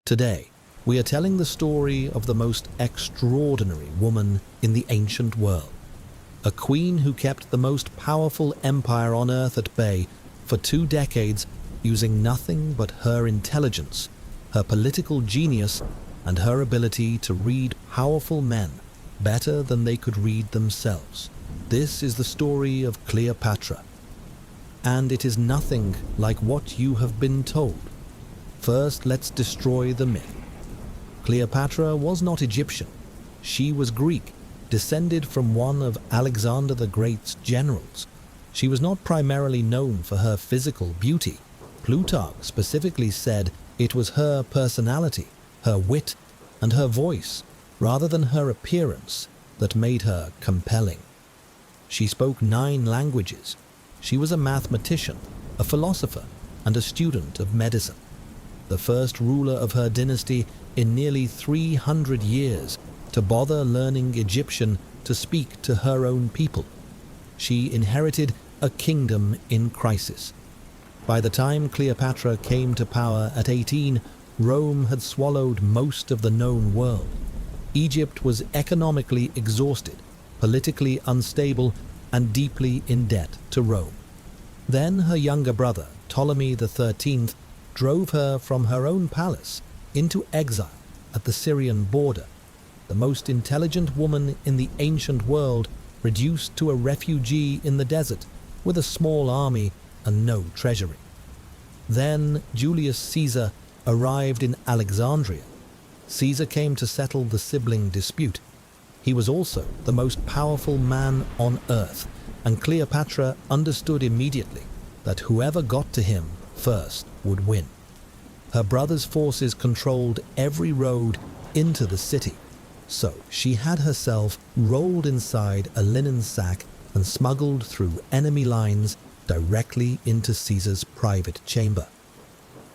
Today, we are telling the story of the most extraordinary woman in the ancient world. A queen who kept the most powerful empire on earth at bay for 2 decades using nothing but her intelligence, her political genius, and her ability to read powerful men better than they could read themselves. This is the story of Cleopatra. And it is nothing like what you have been told. First, let's destroy the myth. Cleopatra was not Egyptian. She was Greek, descended from one of Alexander the Great's generals. She was not primarily known for her physical beauty. Plutarch specifically said it was her personality, her wit, and her voice, rather than her appearance, that made her compelling. She spoke 9 languages. She was a mathematician, a philosopher, and a student of medicine. The first ruler of her dynasty in nearly 300 years to bother learning Egyptian to speak to her own people. She inherited a kingdom in crisis. By the time Cleopatra came to power at 18, Rome had swallowed most of the known world. Egypt was economically exhausted, politically unstable, and deeply in debt to Rome. Then her younger brother, Ptolemy XIII, drove her from her own palace into exile at the Syrian border. The most intelligent woman in the ancient world reduced to a refugee in the desert with a small army and no treasury. Then Julius Caesar arrived in Alexandria. Caesar came to settle the sibling dispute. He was also the most powerful man on earth, and Cleopatra understood immediately that whoever got to him first would win. Her brother's forces controlled every road into the city, so she had herself rolled inside a linen sack and smuggled through enemy lines directly into Caesar's private chamber.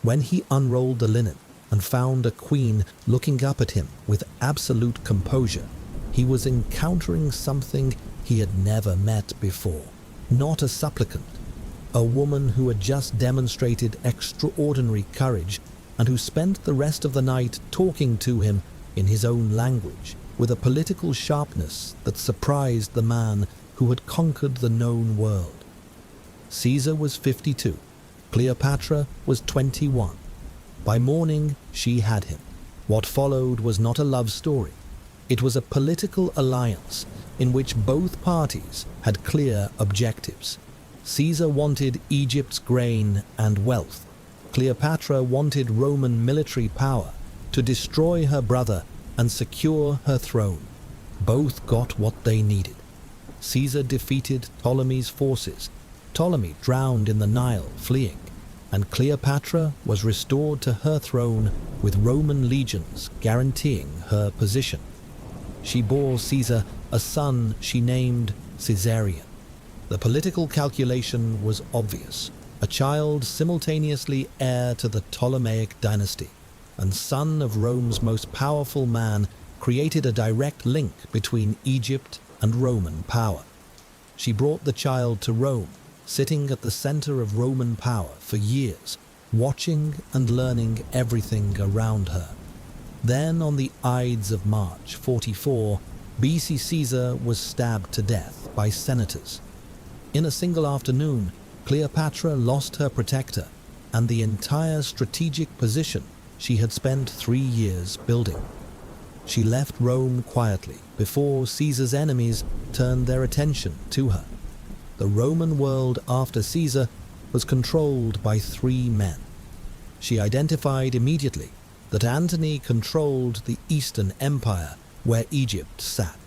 When he unrolled the linen and found a queen looking up at him with absolute composure, he was encountering something he had never met before. Not a supplicant, a woman who had just demonstrated extraordinary courage and who spent the rest of the night talking to him in his own language with a political sharpness that surprised the man who had conquered the known world. Caesar was 52. Cleopatra was 21. By morning, she had him. What followed was not a love story. It was a political alliance in which both parties had clear objectives. Caesar wanted Egypt's grain and wealth. Cleopatra wanted Roman military power to destroy her brother and secure her throne. Both got what they needed. Caesar defeated Ptolemy's forces. Ptolemy drowned in the Nile, fleeing, and Cleopatra was restored to her throne with Roman legions guaranteeing her position. She bore Caesar a son she named Caesarion. The political calculation was obvious: a child simultaneously heir to the Ptolemaic dynasty and son of Rome's most powerful man created a direct link between Egypt and Roman power. She brought the child to Rome, sitting at the center of Roman power for years, watching and learning everything around her. Then on the Ides of March 44, BC Caesar was stabbed to death by senators. In a single afternoon, Cleopatra lost her protector and the entire strategic position she had spent 3 years building. She left Rome quietly before Caesar's enemies turned their attention to her. The Roman world after Caesar was controlled by 3 men. She identified immediately that Antony controlled the Eastern Empire where Egypt sat.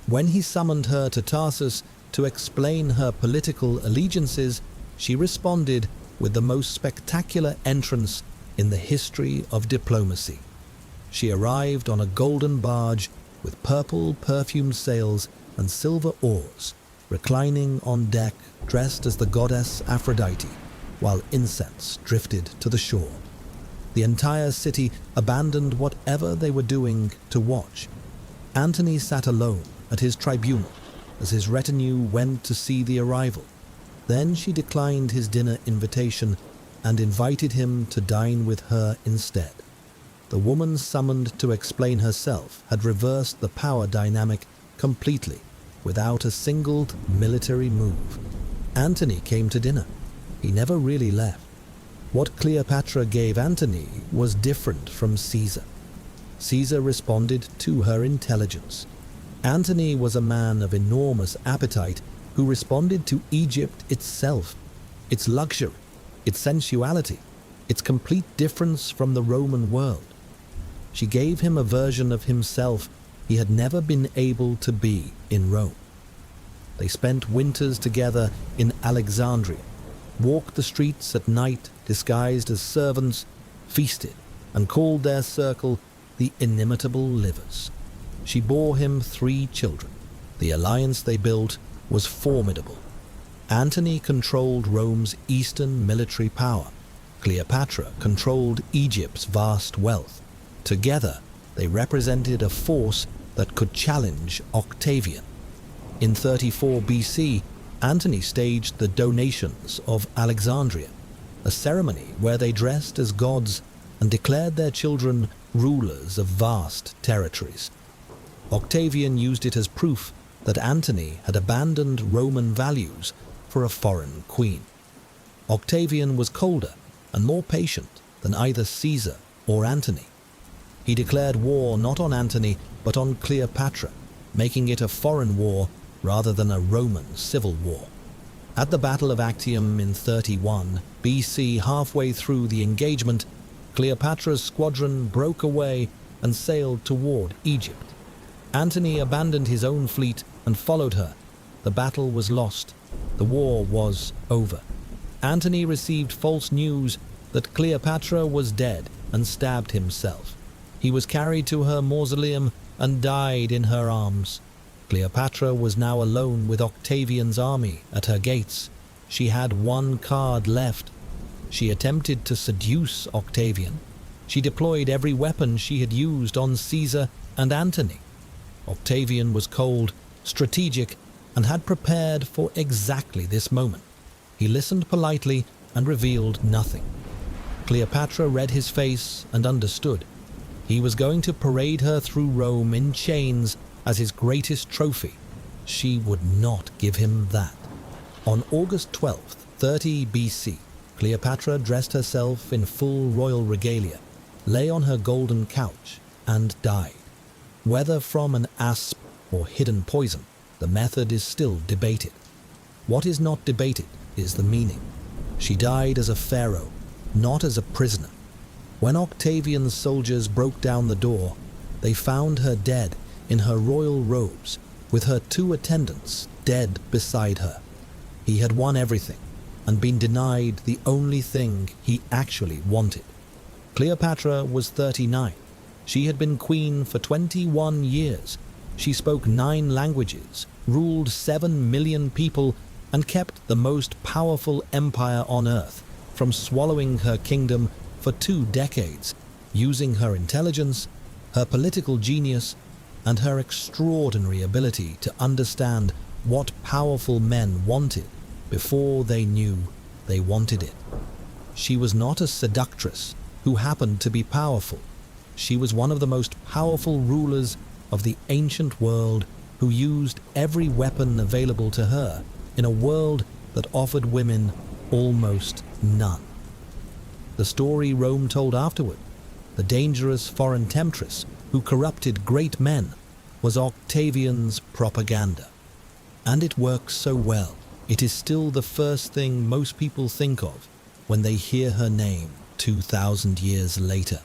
When he summoned her to Tarsus to explain her political allegiances, she responded with the most spectacular entrance in the history of diplomacy. She arrived on a golden barge with purple perfumed sails and silver oars, reclining on deck dressed as the goddess Aphrodite, while incense drifted to the shore. The entire city abandoned whatever they were doing to watch. Antony sat alone at his tribunal as his retinue went to see the arrival. Then she declined his dinner invitation and invited him to dine with her instead. The woman summoned to explain herself had reversed the power dynamic completely, without a single military move. Antony came to dinner. He never really left. What Cleopatra gave Antony was different from Caesar. Caesar responded to her intelligence. Antony was a man of enormous appetite who responded to Egypt itself, its luxury, its sensuality, its complete difference from the Roman world. She gave him a version of himself he had never been able to be in Rome. They spent winters together in Alexandria, walked the streets at night disguised as servants, feasted, and called their circle the inimitable livers. She bore him 3 children. The alliance they built was formidable. Antony controlled Rome's eastern military power. Cleopatra controlled Egypt's vast wealth. Together, they represented a force that could challenge Octavian. In 34 BC, Antony staged the donations of Alexandria, a ceremony where they dressed as gods and declared their children rulers of vast territories. Octavian used it as proof that Antony had abandoned Roman values for a foreign queen. Octavian was colder and more patient than either Caesar or Antony. He declared war not on Antony but on Cleopatra, making it a foreign war rather than a Roman civil war. At the Battle of Actium in 31 BC, halfway through the engagement, Cleopatra's squadron broke away and sailed toward Egypt. Antony abandoned his own fleet and followed her. The battle was lost. The war was over. Antony received false news that Cleopatra was dead and stabbed himself. He was carried to her mausoleum and died in her arms. Cleopatra was now alone with Octavian's army at her gates. She had one card left. She attempted to seduce Octavian. She deployed every weapon she had used on Caesar and Antony. Octavian was cold, strategic, and had prepared for exactly this moment. He listened politely and revealed nothing. Cleopatra read his face and understood. He was going to parade her through Rome in chains as his greatest trophy. She would not give him that. On August 12th, 30 BC, Cleopatra dressed herself in full royal regalia, lay on her golden couch, and died. Whether from an asp or hidden poison, the method is still debated. What is not debated is the meaning. She died as a pharaoh, not as a prisoner. When Octavian's soldiers broke down the door, they found her dead in her royal robes, with her 2 attendants dead beside her. He had won everything and been denied the only thing he actually wanted. Cleopatra was 39. She had been queen for 21 years. She spoke 9 languages, ruled 7 million people, and kept the most powerful empire on earth from swallowing her kingdom for 2 decades, using her intelligence, her political genius, and her extraordinary ability to understand what powerful men wanted before they knew they wanted it. She was not a seductress who happened to be powerful. She was one of the most powerful rulers of the ancient world who used every weapon available to her in a world that offered women almost none. The story Rome told afterward, the dangerous foreign temptress who corrupted great men, was Octavian's propaganda. And it works so well, it is still the first thing most people think of when they hear her name 2,000 years later.